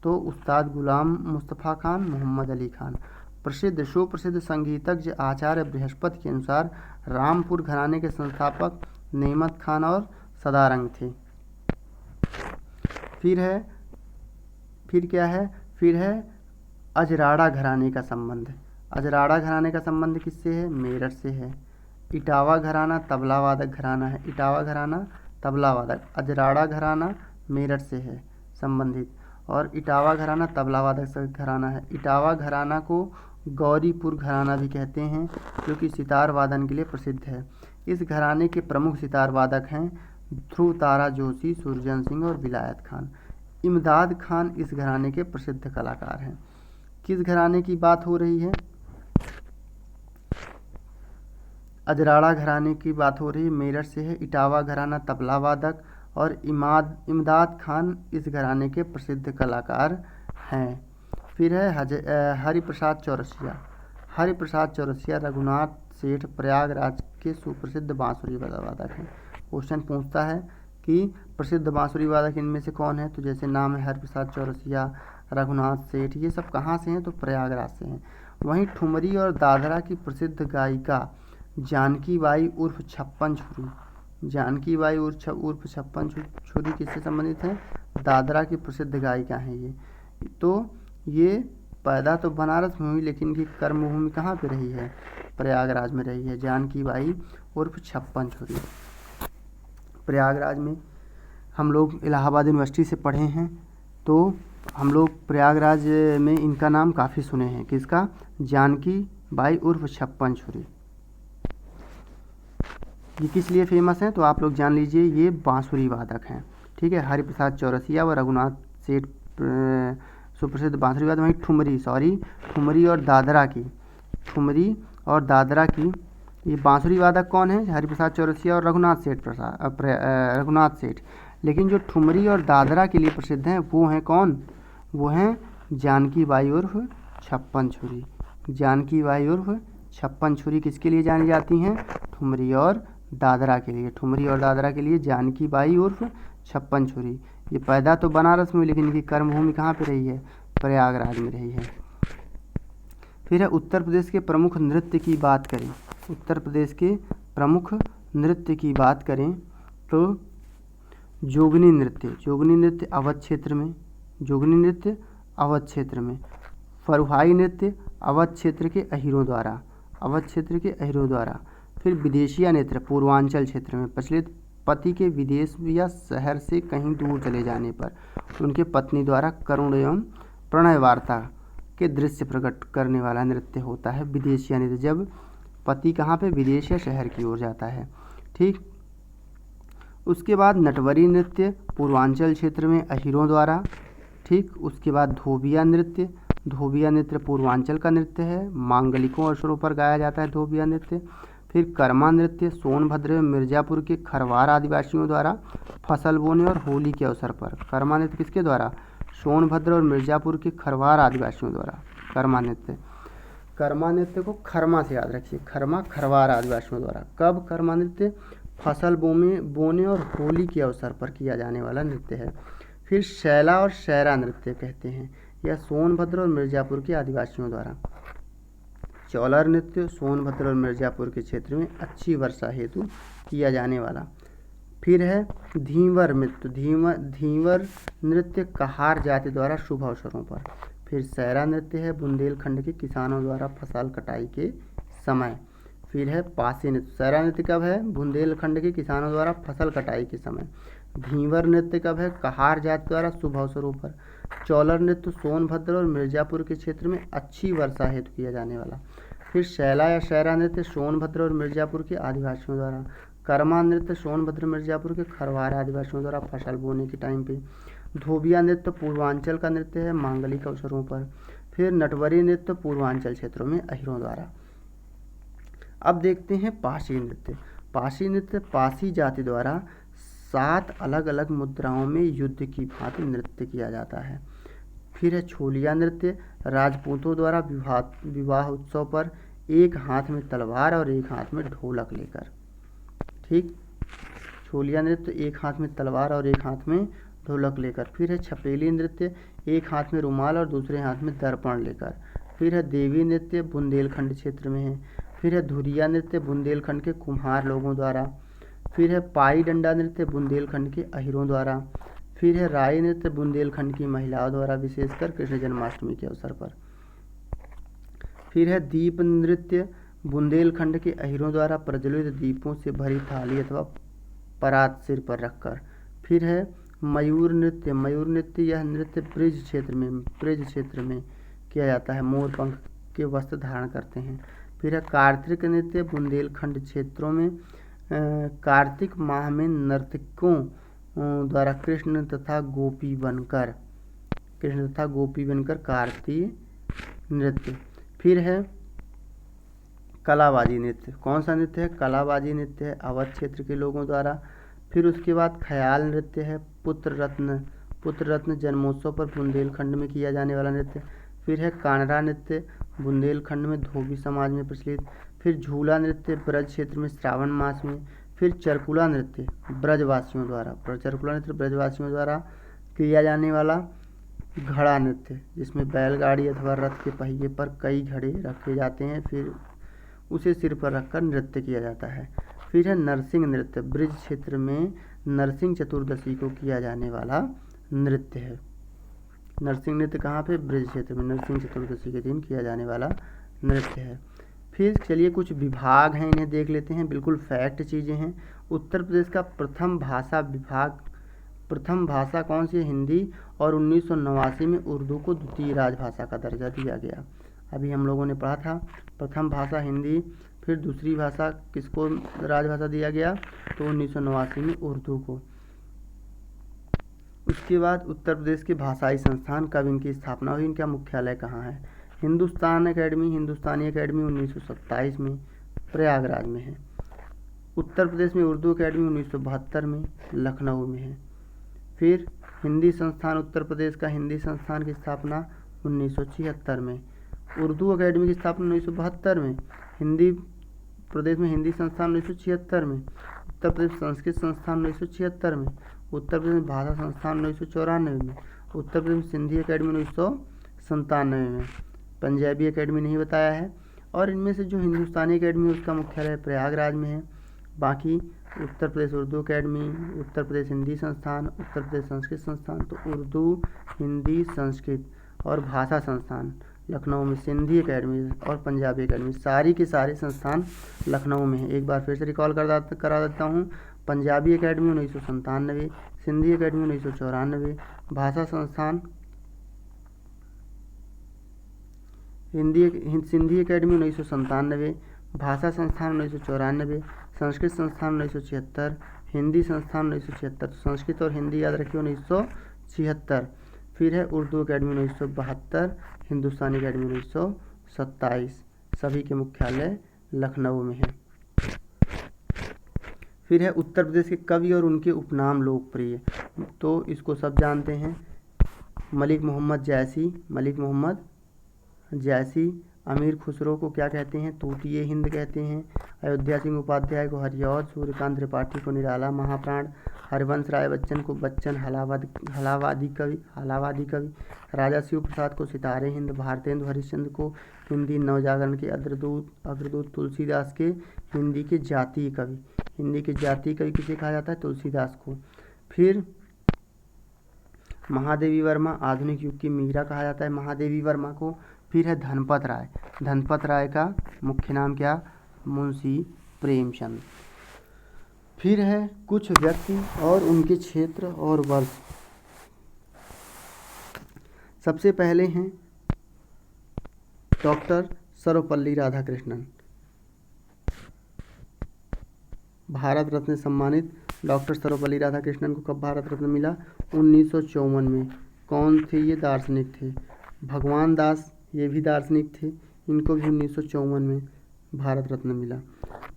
तो उस्ताद गुलाम मुस्तफ़ा खान, मोहम्मद अली खान। प्रसिद्ध सुप्रसिद्ध संगीतज्ञ आचार्य बृहस्पति के अनुसार रामपुर घराने के संस्थापक नेमत खान और सदारंग थे। फिर क्या है? फिर है अजराड़ा घराने का संबंध। अजराड़ा घराने का संबंध किससे है? मेरठ से है। इटावा घराना तबला वादक घराना है। इटावा घराना तबला वादक। अजराड़ा घराना मेरठ से है संबंधित, और इटावा घराना तबला वादक घराना है। इटावा घराना को गौरीपुर घराना भी कहते हैं, जो कि सितार वादन के लिए प्रसिद्ध है। इस घराने के प्रमुख सितार वादक हैं ध्रुव तारा जोशी, सुरजन सिंह और विलायत खान। इमदाद खान इस घराने के प्रसिद्ध कलाकार हैं। किस घराने की बात हो रही है? अजराड़ा घराने की बात हो रही है, मेरठ से है। इटावा घराना तबला वादक और इमदाद खान इस घराने के प्रसिद्ध कलाकार हैं। फिर है हरिप्रसाद चौरसिया। हरिप्रसाद चौरसिया रघुनाथ सेठ प्रयागराज के सुप्रसिद्ध बांसुरी वादक हैं। क्वेश्चन पूछता है कि प्रसिद्ध बांसुरी वादक इनमें से कौन है? तो जैसे नाम है हरिप्रसाद चौरसिया, रघुनाथ सेठ, ये सब कहाँ से हैं? तो प्रयागराज से हैं। वहीं ठुमरी और दादरा की प्रसिद्ध गायिका जानकी बाई उर्फ छप्पन छुरी। जानकी बाई उर्फ छप्पन छुरी किससे संबंधित हैं? दादरा की प्रसिद्ध गायिका हैं ये। तो ये पैदा तो बनारस में हुई, लेकिन इनकी कर्मभूमि कहाँ पे रही है? प्रयागराज में रही है। जानकी बाई उर्फ छप्पन छुरी प्रयागराज में। हम लोग इलाहाबाद यूनिवर्सिटी से पढ़े हैं, तो हम लोग प्रयागराज में इनका नाम काफ़ी सुने हैं। किसका? जानकी बाई उर्फ छप्पन छुरी। ये किस लिए फेमस हैं तो आप लोग जान लीजिए, ये बांसुरी वादक हैं। ठीक है, हरिप्रसाद चौरसिया व रघुनाथ सेठ सुप्रसिद्ध बांसुरी वादक। वहीं ठुमरी और दादरा की ये बांसुरी वादक कौन है? हरिप्रसाद चौरसिया और रघुनाथ सेठ। लेकिन जो ठुमरी और दादरा के लिए प्रसिद्ध हैं वो हैं कौन? वो हैं जानकी बाई उर्फ छप्पन छुरी। जानकी बाई उर्फ छप्पन छुरी किसके लिए जानी जाती हैं? ठुमरी और दादरा के लिए। ठुमरी और दादरा के लिए जानकी बाई उर्फ छप्पन छुरी। ये पैदा तो बनारस में, लेकिन इनकी कर्मभूमि कहाँ पे रही है? प्रयागराज में रही है। फिर है उत्तर प्रदेश के प्रमुख नृत्य की बात करें। उत्तर प्रदेश के प्रमुख नृत्य की बात करें तो जोगनी नृत्य अवध क्षेत्र में। फरुहाई नृत्य अवध क्षेत्र के अहीरों द्वारा। फिर विदेशिया नृत्य पूर्वांचल क्षेत्र में प्रचलित। पति के विदेश या शहर से कहीं दूर चले जाने पर उनके पत्नी द्वारा करुण एवं प्रणय वार्ता के दृश्य प्रकट करने वाला नृत्य होता है विदेशिया नृत्य, जब पति कहाँ पे? विदेश या शहर की ओर जाता है। ठीक, उसके बाद नटवरी नृत्य पूर्वांचल क्षेत्र में अहीरों द्वारा। ठीक, उसके बाद धोबिया नृत्य पूर्वांचल का नृत्य है, मांगलिकों अवसरों पर गाया जाता है धोबिया नृत्य। फिर कर्मा नृत्य सोनभद्र एवं मिर्जापुर के खरवार आदिवासियों द्वारा फसल बोने और होली के अवसर पर। कर्मा नृत्य किसके द्वारा? सोनभद्र और मिर्जापुर के खरवार आदिवासियों द्वारा कर्मा नृत्य को खरमा से याद रखिए, खरवार आदिवासियों द्वारा। कब कर्मा नृत्य? फसल बोने और होली के अवसर पर किया जाने वाला नृत्य है। फिर शैला और शैरा नृत्य कहते हैं, यह सोनभद्र और मिर्जापुर के आदिवासियों द्वारा। चौलर नृत्य सोनभद्र और मिर्जापुर के क्षेत्र में अच्छी वर्षा हेतु किया जाने वाला। फिर है धीवर नृत्य कहार जाति द्वारा शुभ अवसरों पर। फिर सैरा नृत्य है बुंदेलखंड के किसानों द्वारा फसल कटाई के समय। फिर है पासी नृत्य। सैरा नृत्य कब है? बुंदेलखंड के किसानों द्वारा फसल कटाई के समय। धीवर नृत्य कब है? कहार जाति द्वारा शुभ अवसरों पर। चौलर नृत्य सोनभद्र और मिर्जापुर के क्षेत्र में अच्छी वर्षा हेतु किया जाने वाला। फिर शैला या शैरा नृत्य सोनभद्र और मिर्जापुर के आदिवासियों द्वारा। कर्मा नृत्य सोनभद्र मिर्जापुर के खरवार आदिवासियों द्वारा फसल बोने के टाइम पे। धोबिया नृत्य पूर्वांचल का नृत्य है मांगलिक अवसरों पर। फिर नटवरी नृत्य पूर्वांचल क्षेत्रों में अहीरों द्वारा। अब देखते हैं पासी नृत्य। पासी जाति द्वारा 7 अलग अलग मुद्राओं में युद्ध की भांति नृत्य किया जाता है। फिर है छोलिया नृत्य राजपूतों द्वारा विवाह उत्सव पर एक हाथ में तलवार और एक हाथ में ढोलक लेकर। ठीक, छोलिया नृत्य एक हाथ में तलवार और एक हाथ में ढोलक लेकर। फिर है छपेली नृत्य एक हाथ में रुमाल और दूसरे हाथ में दर्पण लेकर। फिर है देवी नृत्य बुंदेलखंड क्षेत्र में है। फिर है धुरिया नृत्य बुंदेलखंड के कुम्हार लोगों द्वारा। फिर है पाई डंडा नृत्य बुंदेलखंड के अहीरों द्वारा। फिर है राई नृत्य बुंदेलखंड की महिलाओं द्वारा विशेषकर कृष्ण जन्माष्टमी के अवसर पर। फिर है दीप नृत्य बुंदेलखंड के अहीरों द्वारा प्रज्वलित दीपों से भरी थाली अथवा परात सिर पर रखकर। फिर है मयूर नृत्य यह नृत्य ब्रिज क्षेत्र में किया जाता है, मोर पंख के वस्त्र धारण करते हैं। फिर है कार्तिक नृत्य बुंदेलखंड क्षेत्रों में कार्तिक माह में नर्तकों द्वारा कृष्ण तथा गोपी बनकर कार्तिक नृत्य। फिर है कलाबाजी नृत्य। कौन सा नृत्य है? कलाबाजी नृत्य है अवध क्षेत्र के लोगों द्वारा। फिर उसके बाद ख्याल नृत्य है पुत्र रत्न जन्मोत्सव पर बुंदेलखंड में किया जाने वाला नृत्य। फिर है कानरा नृत्य बुंदेलखंड में धोबी समाज में प्रचलित। फिर झूला नृत्य ब्रज क्षेत्र में श्रावण मास में। फिर चरकुला नृत्य ब्रजवासियों द्वारा किया जाने वाला घड़ा नृत्य, जिसमें बैलगाड़ी अथवा रथ के पहिए पर कई घड़े रखे जाते हैं, फिर उसे सिर पर रखकर नृत्य किया जाता है। फिर है नरसिंह नृत्य ब्रज क्षेत्र में नरसिंह चतुर्दशी को किया जाने वाला नृत्य है। नरसिंह नृत्य कहाँ पे? ब्रज क्षेत्र में नरसिंह चतुर्दशी के दिन किया जाने वाला नृत्य है। फिर चलिए कुछ विभाग हैं, इन्हें देख लेते हैं, बिल्कुल फैक्ट चीज़ें हैं। उत्तर प्रदेश का प्रथम भाषा कौन सी है? हिंदी, और 1989 में उर्दू को द्वितीय राजभाषा का दर्जा दिया गया। अभी हम लोगों ने पढ़ा था प्रथम भाषा हिंदी, फिर दूसरी भाषा किसको राजभाषा दिया गया, तो 1989 में उर्दू को। उसके बाद उत्तर प्रदेश के भाषाई संस्थान कब इनकी स्थापना हुई, इनका मुख्यालय कहाँ है। हिंदुस्तानी अकेडमी 1927 में प्रयागराज में है। उत्तर प्रदेश में उर्दू अकेडमी 1972 में लखनऊ में है। फिर हिंदी संस्थान उत्तर प्रदेश का हिंदी संस्थान की स्थापना 1976 में। उर्दू अकेडमी की स्थापना 1972 में, हिंदी प्रदेश में हिंदी संस्थान 1976 में, उत्तर प्रदेश संस्कृत संस्थान 1976 में, उत्तर प्रदेश में भाषा संस्थान 1994 में, उत्तर प्रदेश में सिंधी अकेडमी 1997 में, पंजाबी अकेडमी नहीं बताया है। और इनमें से जो हिंदुस्तानी अकेडमी है उसका मुख्यालय प्रयागराज में है। बाकी उत्तर प्रदेश उर्दू अकेडमी, उत्तर प्रदेश हिंदी संस्थान, उत्तर प्रदेश संस्कृत संस्थान, तो उर्दू, हिंदी, संस्कृत और भाषा संस्थान लखनऊ में, सिंधी अकेडमी और पंजाबी अकेडमी सारी के सारे संस्थान लखनऊ में है। एक बार फिर से रिकॉल करा देता हूँ। पंजाबी अकेडमी 1997, सिंधी अकेडमी 1994, भाषा संस्थान सिंधी अकेडमी 1997, भाषा संस्थान 1994, संस्कृत संस्थान 1976, हिंदी संस्थान 1976, संस्कृत और हिंदी याद रखिए 1976। फिर है उर्दू अकेडमी 1972, हिंदुस्तानी अकेडमी 1927, सभी के मुख्यालय लखनऊ में है। फिर है उत्तर प्रदेश के कवि और उनके उपनाम लोकप्रिय, तो इसको सब जानते हैं। मलिक मोहम्मद जैसी, अमीर खुसरो को क्या कहते हैं, तूतीय हिंद कहते हैं। अयोध्या सिंह उपाध्याय को हरिऔध, सूर्यकांत त्रिपाठी को निराला महाप्राण, हरिवंश राय बच्चन को बच्चन हलावादी कवि, राजा शिव प्रसाद को सितारे हिंद, भारतेंदु हरिश्चंद्र को हिंदी नवजागरण के अग्रदूत, तुलसीदास के हिंदी के जातीय कवि किसे कहा जाता है, तुलसीदास को। फिर महादेवी वर्मा, आधुनिक युग की मीरा कहा जाता है महादेवी वर्मा को। फिर है धनपत राय का मुख्य नाम क्या, मुंशी प्रेमचंद। फिर है कुछ व्यक्ति और उनके क्षेत्र और वर्ष। सबसे पहले हैं डॉक्टर सर्वपल्ली राधाकृष्णन, भारत रत्न सम्मानित डॉक्टर सर्वपल्ली राधाकृष्णन को कब भारत रत्न मिला, 1954 में। कौन थे ये, दार्शनिक थे। भगवान दास ये भी दार्शनिक थे, इनको भी 1954 में भारत रत्न मिला।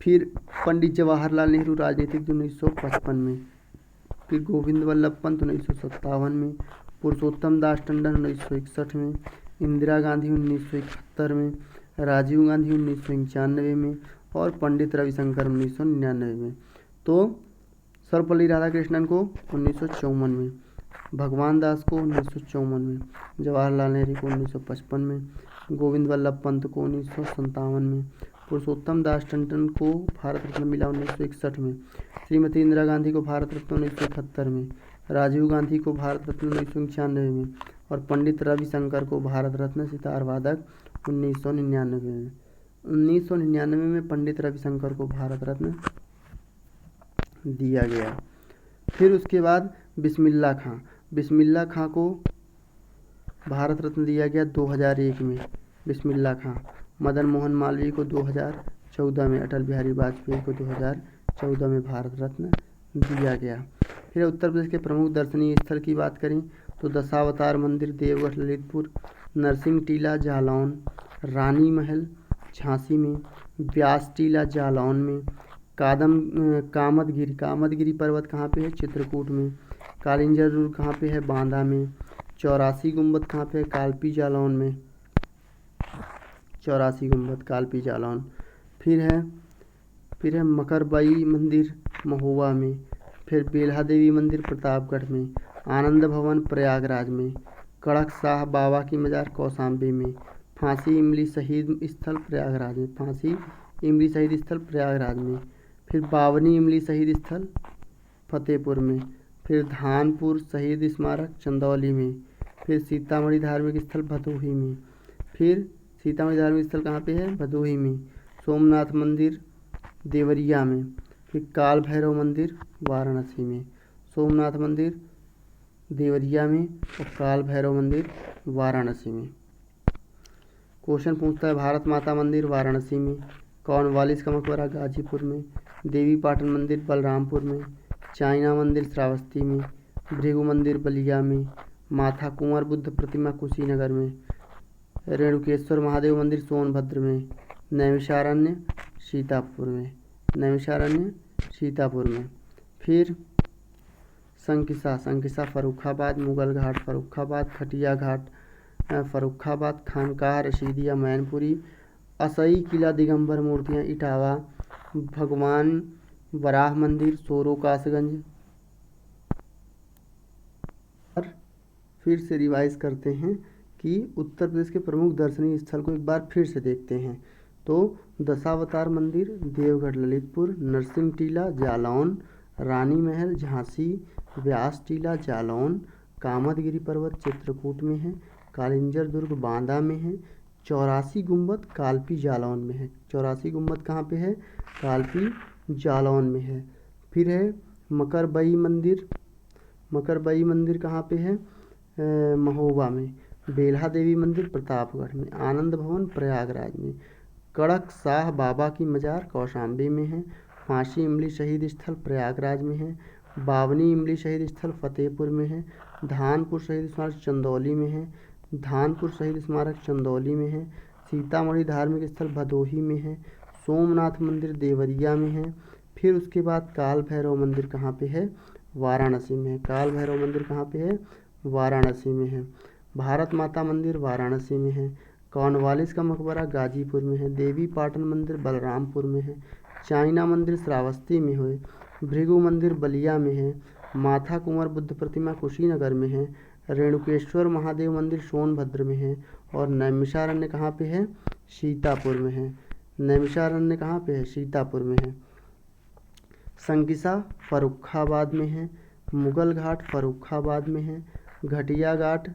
फिर पंडित जवाहरलाल नेहरू राजनीतिक 1955 में। फिर गोविंद वल्लभ पंत 1957 में, पुरुषोत्तम दास टंडन 1961 में, इंदिरा गांधी 1971 में, राजीव गांधी 1991 में और पंडित रविशंकर 1999 में। तो सर्वपल्ली राधाकृष्णन को 1954 में, भगवान दास को 1954 में, जवाहरलाल नेहरू को 1955 में, गोविंद वल्लभ पंत को 1957 में, पुरुषोत्तम दास टंडन को भारत रत्न मिला 1961 में, श्रीमती इंदिरा गांधी को भारत रत्न 1971 में, राजीव गांधी को भारत रत्न 1991 में और पंडित रविशंकर को भारत रत्न सितार वादक 1999 में। 1999 में पंडित रविशंकर को भारत रत्न दिया गया। फिर उसके बाद बिस्मिल्लाह खां को भारत रत्न दिया गया 2001 में, बिस्मिल्लाह खां। मदन मोहन मालवीय को 2014 में, अटल बिहारी वाजपेयी को 2014 में भारत रत्न दिया गया। फिर उत्तर प्रदेश के प्रमुख दर्शनीय स्थल की बात करें तो दशावतार मंदिर देवगढ़ ललितपुर, नरसिंह टीला जालौन, रानी महल झांसी में, व्यास टीला जालौन में, कामदगिरी पर्वत कहाँ पे है, चित्रकूट में, कालिंजर दुर्ग कहाँ पे है, बांदा में, 84 गुंबद कहाँ पे है, कालपी जालौन में, 84 गुंबद कालपी जालौन। फिर है मकरबाई मंदिर महुआ में, फिर बेल्हा देवी मंदिर प्रतापगढ़ में, आनंद भवन प्रयागराज में, कड़क शाह बाबा की मजार कौशाम्बी में, फांसी इमली शहीद स्थल प्रयागराज में, फिर बावनी इमली शहीद स्थल फतेहपुर में, फिर धानपुर शहीद स्मारक चंदौली में, फिर सीतामढ़ी धार्मिक स्थल भदोही में, फिर सीतामढ़ी धार्मिक स्थल कहाँ पे है, भदोही में, सोमनाथ मंदिर देवरिया में, फिर काल भैरव मंदिर वाराणसी में, सोमनाथ मंदिर देवरिया में और काल भैरव मंदिर वाराणसी में। क्वेश्चन पूछता है भारत माता मंदिर वाराणसी में, कॉर्नवालिस का मकबरा गाजीपुर में, देवी पाटन मंदिर बलरामपुर में, चाइना मंदिर श्रावस्ती में, भृगु मंदिर बलिया में, माथा कुंवर बुद्ध प्रतिमा कुशीनगर में, रेणुकेश्वर महादेव मंदिर सोनभद्र में, नैमिषारण्य सीतापुर में, नैमिषारण्य सीतापुर में। फिर संकिसा फर्रुखाबाद, मुगल घाट फर्रुखाबाद, खटिया घाट फर्रुखाबाद, खानकाह रशीदिया मैनपुरी, असई किला दिगंबर मूर्तियाँ इटावा, भगवान वराह मंदिर सोरो कासगंज। और फिर से रिवाइज करते हैं कि उत्तर प्रदेश के प्रमुख दर्शनीय स्थल को एक बार फिर से देखते हैं। तो दशावतार मंदिर देवगढ़ ललितपुर, नरसिंह टीला जालौन, रानी महल झांसी, व्यास टीला जालौन, कामदगिरी पर्वत चित्रकूट में है, कालिंजर दुर्ग बांदा में है, 84 गुंबद कालपी जालौन में है। 84 गुंबद कहाँ पे है? कालपी जालौन में है। फिर है मकरबई मंदिर, मकरबई मंदिर कहाँ पे है? महोबा में। बेल्हा देवी मंदिर प्रतापगढ़ में, आनंद भवन प्रयागराज में, कड़क शाह बाबा की मजार कौशाम्बी में है, फांसी इमली शहीद स्थल प्रयागराज में है, बावनी इमली शहीद स्थल फतेहपुर में है, धानपुर शहीद स्मारक चंदौली में है, धानपुर शहीद स्मारक चंदौली में है, सीतामढ़ी धार्मिक स्थल भदोही में है, सोमनाथ मंदिर देवरिया में है। फिर उसके बाद काल भैरव मंदिर कहाँ पे है? वाराणसी में है। काल भैरव मंदिर कहाँ पे है? वाराणसी में है। भारत माता मंदिर वाराणसी में है। कॉर्नवालिस का मकबरा गाजीपुर में है। देवी पाटन मंदिर बलरामपुर में है। चाइना मंदिर श्रावस्ती में है। भृगु मंदिर बलिया में है। माथा कुंवर बुद्ध प्रतिमा कुशीनगर में है। रेणुकेश्वर महादेव मंदिर सोनभद्र में है। और नैमिषारण्य कहाँ पे है? सीतापुर में है। नैमिषारण्य कहाँ पे है? सीतापुर में है। संकिसा फर्रुखाबाद में है। मुगल घाट फर्रुखाबाद में है। घटिया घाट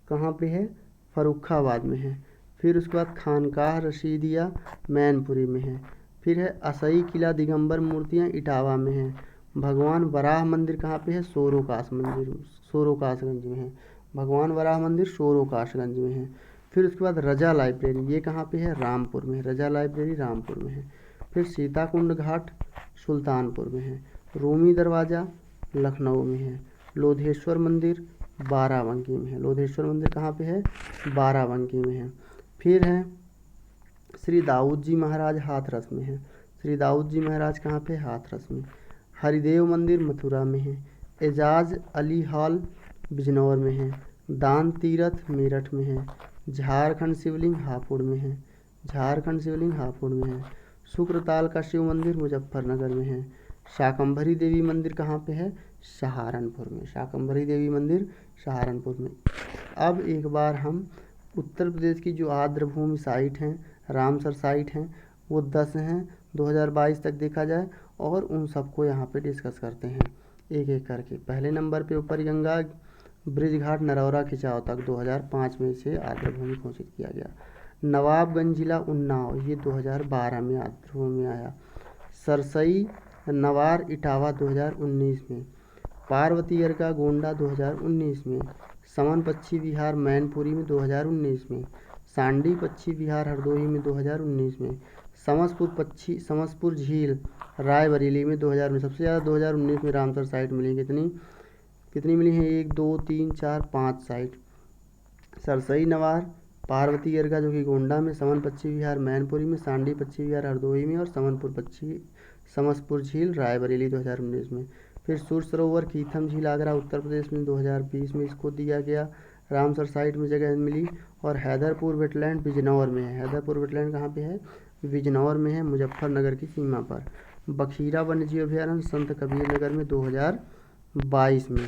कहाँ पे है? फर्रुखाबाद में है। फिर उसके बाद खानकाह रशीदिया मैनपुरी में है। फिर है असई किला दिगंबर मूर्तियाँ इटावा में है। भगवान वराह मंदिर कहाँ पे है? सोरोकासगंज में है। भगवान वराह मंदिर सोरोकासगंज में है। फिर उसके बाद रजा लाइब्रेरी, ये कहाँ पे है? रामपुर में। रजा लाइब्रेरी रामपुर में है। फिर सीताकुंड घाट सुल्तानपुर में है। रूमी दरवाज़ा लखनऊ में है। लोधेश्वर मंदिर बाराबंकी में है। लोधेश्वर मंदिर कहाँ पे है? बाराबंकी में है। फिर है श्री दाऊद जी महाराज हाथरस में है। श्री दाऊद जी महाराज कहाँ पे? हाथरस में। हरिदेव मंदिर मथुरा में है। एजाज अली हॉल बिजनौर में है। दान तीरथ मेरठ में है। झारखंड शिवलिंग हापुड़ में है। झारखंड शिवलिंग हापुड़ में है। शुक्रताल का शिव मंदिर मुजफ्फरनगर में है। शाकंभरी देवी मंदिर कहाँ पे है? सहारनपुर में। शाकंभरी देवी मंदिर सहारनपुर में। अब एक बार हम उत्तर प्रदेश की जो आर्द्रभूमि साइट हैं, रामसर साइट हैं, वो 10 हैं 2022 तक देखा जाए, और उन सबको यहाँ पे डिस्कस करते हैं एक एक करके। पहले नंबर पे ऊपरी गंगा ब्रिज घाट नरौरा खिंचाव तक 2005 में इसे आर्द्रभूमि घोषित किया गया। नवाबगंज जिला उन्नाव, ये 2012 में आर्द्रभूमि आया। सरसई नवार इटावा 2019 में। पार्वती अर्का गोंडा 2019 में। समन पच्छी विहार मैनपुरी में 2019 में। सांडी पच्छी विहार हरदोई में 2019 में। समसपुर झील रायबरेली में 2000 में। सबसे ज़्यादा 2019 में रामसर साइट मिली। कितनी मिली हैं? 1 2 3 4 5 साइट। सरसई नवार, पार्वती अर्का जो कि गोंडा में, समन पच्छी विहार मैनपुरी में, सांडी पच्छी विहार हरदोई में, और समसपुर झील रायबरेली 2019 में। फिर सूर सरोवर कीथम झील आगरा उत्तर प्रदेश में 2020 में इसको दिया गया, रामसर साइट में जगह मिली। और हैदरपुर वेटलैंड बिजनौर में है। हैदरपुर वेटलैंड कहाँ पे है? बिजनौर में है, मुजफ्फरनगर की सीमा पर। बखीरा वन्यजीव अभयारण्य संत कबीर नगर में 2022 में।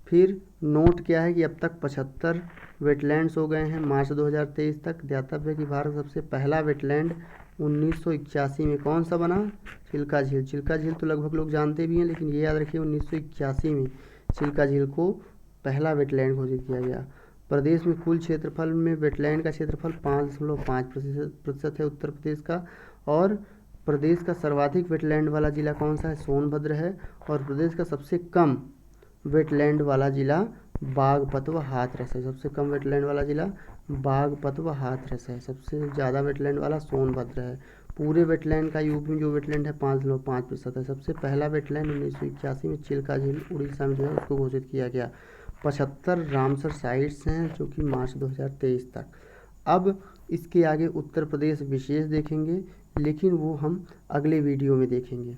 फिर नोट क्या है कि अब तक 75 वेटलैंड्स हो गए हैं मार्च 2023 तक। ध्यातव्य है कि भारत सबसे पहला वेटलैंड 1981 में कौन सा बना? चिल्का झील। चिल्का झील तो लगभग लोग जानते भी हैं, लेकिन ये याद रखिए 1981 में चिल्का झील को पहला वेटलैंड घोषित किया गया। प्रदेश में कुल क्षेत्रफल में वेटलैंड का क्षेत्रफल 5.5% है उत्तर प्रदेश का। और प्रदेश का सर्वाधिक वेटलैंड वाला जिला कौन सा है? सोनभद्र है। और प्रदेश का सबसे कम वेटलैंड वाला जिला बागपत व हाथरस है। सबसे कम वेटलैंड वाला जिला बागपत व हाथरस है। सबसे ज़्यादा वेटलैंड वाला सोनभद्र है। पूरे वेटलैंड का यूपी में जो वेटलैंड है 5.5% है। सबसे पहला वेटलैंड 1981 में चिल्का झील उड़ीसा में जो है उसको घोषित किया गया। 75 रामसर साइट्स हैं जो कि मार्च 2023 तक। अब इसके आगे उत्तर प्रदेश विशेष देखेंगे, लेकिन वो हम अगले वीडियो में देखेंगे।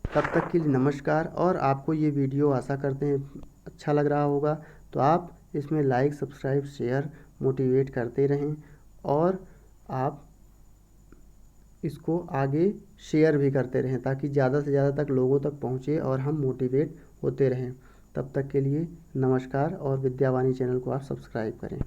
तब तक के लिए नमस्कार। और आपको ये वीडियो आशा करते हैं अच्छा लग रहा होगा, तो आप इसमें लाइक, सब्सक्राइब, शेयर, मोटिवेट करते रहें और आप इसको आगे शेयर भी करते रहें ताकि ज़्यादा से ज़्यादा तक लोगों तक पहुँचे और हम मोटिवेट होते रहें। तब तक के लिए नमस्कार और विद्यावाणी चैनल को आप सब्सक्राइब करें।